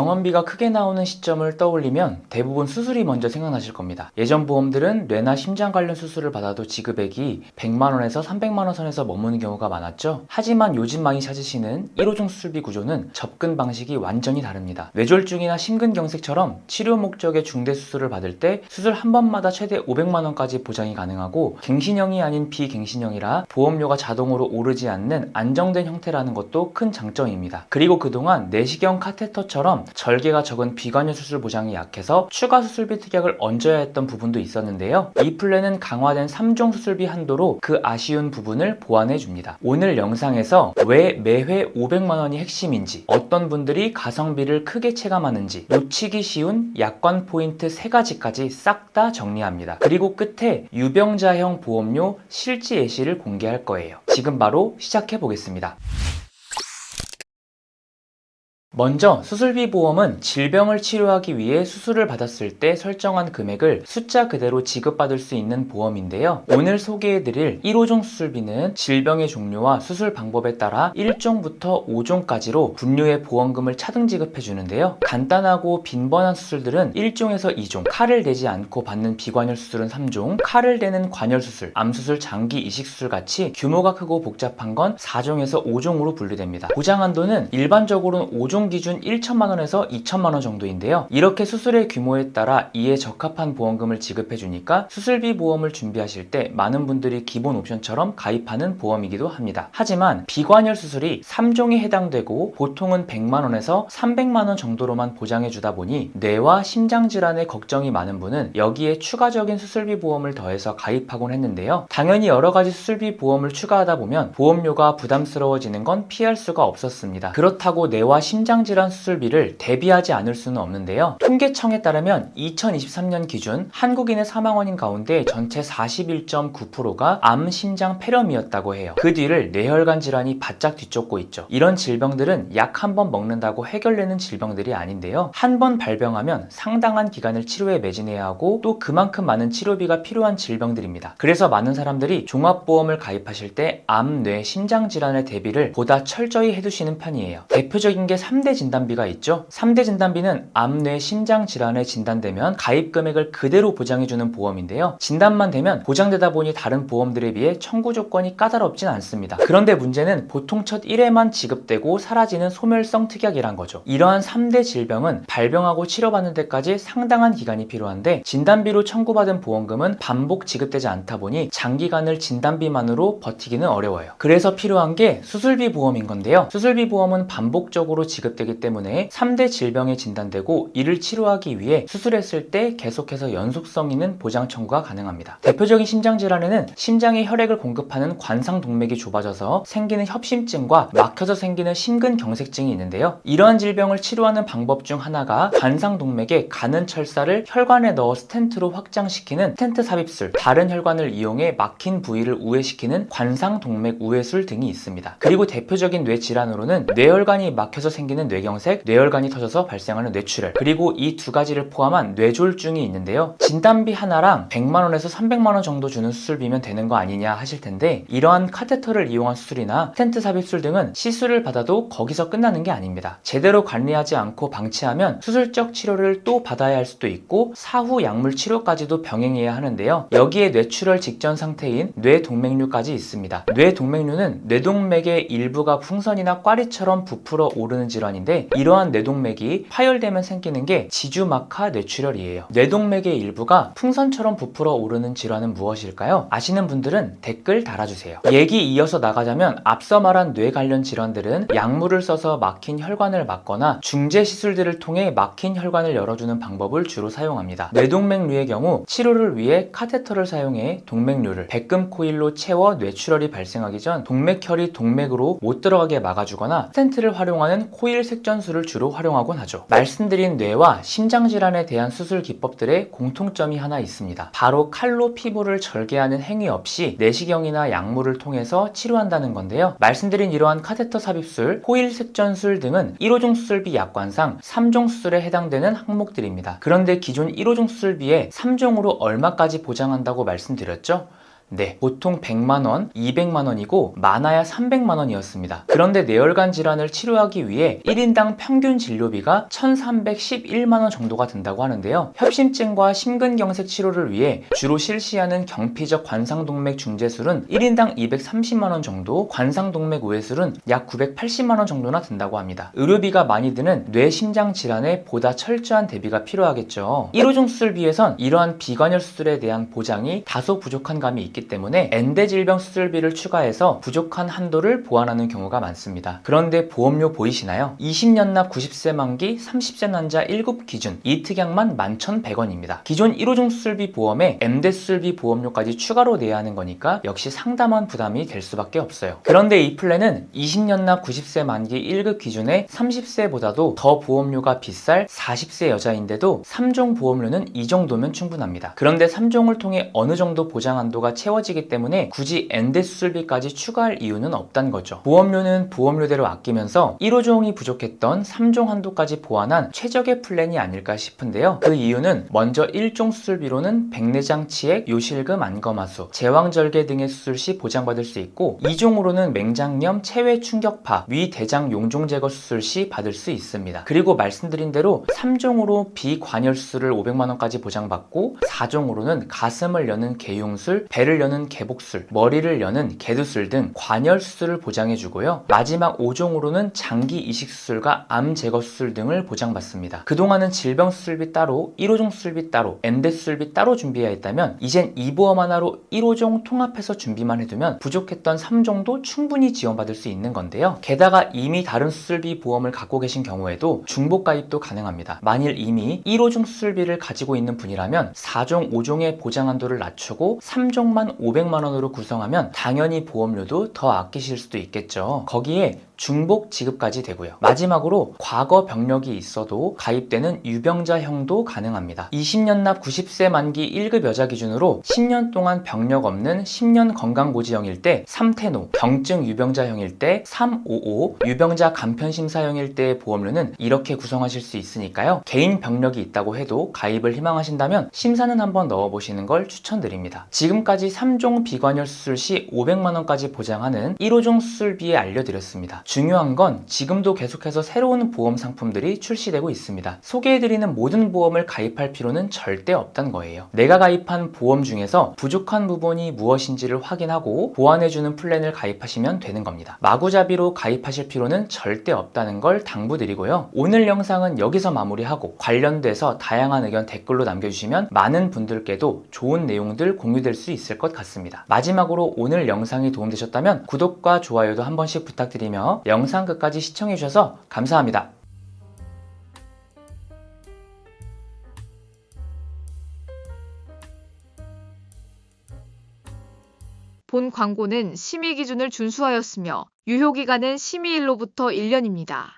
병원비가 크게 나오는 시점을 떠올리면 대부분 수술이 먼저 생각나실 겁니다. 예전 보험들은 뇌나 심장 관련 수술을 받아도 지급액이 100만원에서 300만원 선에서 머무는 경우가 많았죠. 하지만 요즘 많이 찾으시는 1호종 수술비 구조는 접근 방식이 완전히 다릅니다. 뇌졸중이나 심근경색처럼 치료 목적의 중대 수술을 받을 때 수술 한 번마다 최대 500만원까지 보장이 가능하고, 갱신형이 아닌 비갱신형이라 보험료가 자동으로 오르지 않는 안정된 형태라는 것도 큰 장점입니다. 그리고 그동안 내시경 카테터처럼 절개가 적은 비관여 수술 보장이 약해서 추가 수술비 특약을 얹어야 했던 부분도 있었는데요. 이 플랜은 강화된 3종 수술비 한도로 그 아쉬운 부분을 보완해 줍니다. 오늘 영상에서 왜 매회 500만원이 핵심인지, 어떤 분들이 가성비를 크게 체감하는지, 놓치기 쉬운 약관 포인트 3가지까지 싹 다 정리합니다. 그리고 끝에 유병자형 보험료 실지 예시를 공개할 거예요. 지금 바로 시작해 보겠습니다. 먼저 수술비 보험은 질병을 치료하기 위해 수술을 받았을 때 설정한 금액을 숫자 그대로 지급받을 수 있는 보험인데요. 오늘 소개해드릴 1호종 수술비는 질병의 종류와 수술 방법에 따라 1종부터 5종까지로 분류해 보험금을 차등 지급해 주는데요. 간단하고 빈번한 수술들은 1종에서 2종, 칼을 대지 않고 받는 비관열 수술은 3종, 칼을 대는 관열 수술, 암수술, 장기 이식 수술 같이 규모가 크고 복잡한 건 4종에서 5종으로 분류됩니다. 보장 한도는 일반적으로는 5종 기준 1천만원에서 2천만원 정도인데요. 이렇게 수술의 규모에 따라 이에 적합한 보험금을 지급해 주니까 수술비 보험을 준비하실 때 많은 분들이 기본 옵션처럼 가입하는 보험이기도 합니다. 하지만 비관열 수술이 3종에 해당되고 보통은 100만원에서 300만원 정도로만 보장해 주다 보니 뇌와 심장 질환에 걱정이 많은 분은 여기에 추가적인 수술비 보험을 더해서 가입하곤 했는데요. 당연히 여러 가지 수술비 보험을 추가하다 보면 보험료가 부담스러워지는 건 피할 수가 없었습니다. 그렇다고 뇌와 심장 질환 수술비를 대비하지 않을 수는 없는데요. 통계청에 따르면 2023년 기준 한국인의 사망원인 가운데 전체 41.9%가 암, 심장, 폐렴이었다고 해요. 그 뒤를 뇌혈관 질환이 바짝 뒤쫓고 있죠. 이런 질병들은 약 한 번 먹는다고 해결되는 질병들이 아닌데요. 한 번 발병하면 상당한 기간을 치료에 매진해야 하고 또 그만큼 많은 치료비가 필요한 질병들입니다. 그래서 많은 사람들이 종합보험을 가입하실 때 암, 뇌, 심장 질환의 대비를 보다 철저히 해두시는 편이에요. 대표적인 게 3대 진단비가 있죠. 3대 진단비는 암, 뇌, 심장 질환에 진단되면 가입 금액을 그대로 보장해주는 보험인데요. 진단만 되면 보장되다 보니 다른 보험들에 비해 청구 조건이 까다롭진 않습니다. 그런데 문제는 보통 첫 1회만 지급되고 사라지는 소멸성 특약이란 거죠. 이러한 3대 질병은 발병하고 치료받는 데까지 상당한 기간이 필요한데 진단비로 청구받은 보험금은 반복 지급되지 않다 보니 장기간을 진단비만으로 버티기는 어려워요. 그래서 필요한 게 수술비 보험인 건데요. 수술비 보험은 반복적으로 지급되기 때문에 3대 질병에 진단되고 이를 치료하기 위해 수술했을 때 계속해서 연속성 있는 보장 청구가 가능합니다. 대표적인 심장질환에는 심장에 혈액을 공급하는 관상동맥이 좁아져서 생기는 협심증과 막혀서 생기는 심근경색증이 있는데요. 이러한 질병을 치료하는 방법 중 하나가 관상동맥에 가는 철사를 혈관에 넣어 스텐트로 확장시키는 스텐트 삽입술, 다른 혈관을 이용해 막힌 부위를 우회시키는 관상동맥 우회술 등이 있습니다. 그리고 대표적인 뇌질환으로는 뇌혈관이 막혀서 생기는 뇌경색, 뇌혈관이 터져서 발생하는 뇌출혈, 그리고 이 두 가지를 포함한 뇌졸중이 있는데요. 진단비 하나랑 100만원에서 300만원 정도 주는 수술비면 되는 거 아니냐 하실 텐데, 이러한 카테터를 이용한 수술이나 스텐트 삽입술 등은 시술을 받아도 거기서 끝나는 게 아닙니다. 제대로 관리하지 않고 방치하면 수술적 치료를 또 받아야 할 수도 있고 사후 약물 치료까지도 병행해야 하는데요. 여기에 뇌출혈 직전 상태인 뇌동맥류까지 있습니다. 뇌동맥류는 뇌동맥의 일부가 풍선이나 꽈리처럼 부풀어 오르는 질환인데, 이러한 뇌동맥이 파열되면 생기는 게 지주막하 뇌출혈이에요. 뇌동맥의 일부가 풍선처럼 부풀어 오르는 질환은 무엇일까요? 아시는 분들은 댓글 달아주세요. 얘기 이어서 나가자면 앞서 말한 뇌 관련 질환들은 약물을 써서 막힌 혈관을 막거나 중재 시술들을 통해 막힌 혈관을 열어주는 방법을 주로 사용합니다. 뇌동맥류의 경우 치료를 위해 카테터를 사용해 동맥류를 백금 코일로 채워 뇌출혈이 발생하기 전 동맥혈이 동맥으로 못 들어가게 막아주거나 스텐트를 활용하는 코일 색전술을 주로 활용하곤 하죠. 말씀드린 뇌와 심장질환에 대한 수술 기법들의 공통점이 하나 있습니다. 바로 칼로 피부를 절개하는 행위 없이 내시경이나 약물을 통해서 치료한다는 건데요. 말씀드린 이러한 카테터 삽입술, 코일 색전술 등은 1호종 수술비 약관상 3종 수술에 해당되는 항목들입니다. 그런데 기존 1호종 수술비에 3종으로 얼마까지 보장한다고 말씀드렸죠? 네, 보통 100만원, 200만원이고 많아야 300만원이었습니다. 그런데 뇌혈관 질환을 치료하기 위해 1인당 평균 진료비가 1311만원 정도가 든다고 하는데요. 협심증과 심근경색 치료를 위해 주로 실시하는 경피적 관상동맥 중재술은 1인당 230만원 정도, 관상동맥 우회술은 약 980만원 정도나 든다고 합니다. 의료비가 많이 드는 뇌심장 질환에 보다 철저한 대비가 필요하겠죠. 1호종 수술비에선 이러한 비관절 수술에 대한 보장이 다소 부족한 감이 있기 때문에 엔대 질병 수술비를 추가해서 부족한 한도를 보완하는 경우가 많습니다. 그런데 보험료 보이시나요? 20년 납 90세 만기 30세 난자 1급 기준 이 특약만 11,100원입니다. 기존 1호종 수술비 보험에 엔대 수술비 보험료까지 추가로 내야 하는 거니까 역시 상당한 부담이 될 수밖에 없어요. 그런데 이 플랜은 20년 납 90세 만기 1급 기준에 30세보다도 더 보험료가 비쌀 40세 여자인데도 3종 보험료는 이 정도면 충분합니다. 그런데 3종을 통해 어느 정도 보장 한도가 채워지기 때문에 굳이 엔대 수술비까지 추가할 이유는 없단 거죠. 보험료는 보험료대로 아끼면서 1호종이 부족했던 3종 한도까지 보완한 최적의 플랜이 아닐까 싶은데요. 그 이유는 먼저 1종 수술비로는 백내장 치액, 요실금 안검하수, 제왕절개 등의 수술 시 보장받을 수 있고 2종으로는 맹장염, 체외 충격파, 위 대장 용종 제거 수술 시 받을 수 있습니다. 그리고 말씀드린 대로 3종으로 비관열 수술을 500만원까지 보장받고 4종으로는 가슴을 여는 개용술, 배를 여는 개복술, 머리를 여는 개두술 등 관열 수술을 보장해주고요. 마지막 5종으로는 장기 이식 수술과 암 제거 수술 등을 보장받습니다. 그동안은 질병 수술비 따로, 1호종 수술비 따로, 엔대 수술비 따로 준비해야 했다면 이젠 이 보험 하나로 1호종 통합해서 준비만 해두면 부족했던 3종도 충분히 지원받을 수 있는 건데요. 게다가 이미 다른 수술비 보험을 갖고 계신 경우에도 중복 가입도 가능합니다. 만일 이미 1호종 수술비를 가지고 있는 분이라면 4종, 5종의 보장 한도를 낮추고 3종만 500만원으로 구성하면 당연히 보험료도 더 아끼실 수도 있겠죠. 거기에 중복 지급까지 되고요. 마지막으로 과거 병력이 있어도 가입되는 유병자형도 가능합니다. 20년 납 90세 만기 1급 여자 기준으로 10년 동안 병력 없는 10년 건강보지형일 때 3태노, 경증 유병자형일 때 355, 유병자 간편심사형일 때의 보험료는 이렇게 구성하실 수 있으니까요. 개인 병력이 있다고 해도 가입을 희망하신다면 심사는 한번 넣어보시는 걸 추천드립니다. 지금까지 3종 비관열 수술 시 500만원까지 보장하는 1호종 수술비에 알려드렸습니다. 중요한 건 지금도 계속해서 새로운 보험 상품들이 출시되고 있습니다. 소개해드리는 모든 보험을 가입할 필요는 절대 없단 거예요. 내가 가입한 보험 중에서 부족한 부분이 무엇인지를 확인하고 보완해주는 플랜을 가입하시면 되는 겁니다. 마구잡이로 가입하실 필요는 절대 없다는 걸 당부드리고요. 오늘 영상은 여기서 마무리하고 관련돼서 다양한 의견 댓글로 남겨주시면 많은 분들께도 좋은 내용들 공유될 수 있을 것 같습니다. 마지막으로 오늘 영상이 도움되셨다면 구독과 좋아요도 한 번씩 부탁드리며 영상 끝까지 시청해주셔서 감사합니다. 본 광고는 심의 기준을 준수하였으며 유효기간은 심의일로부터 1년입니다.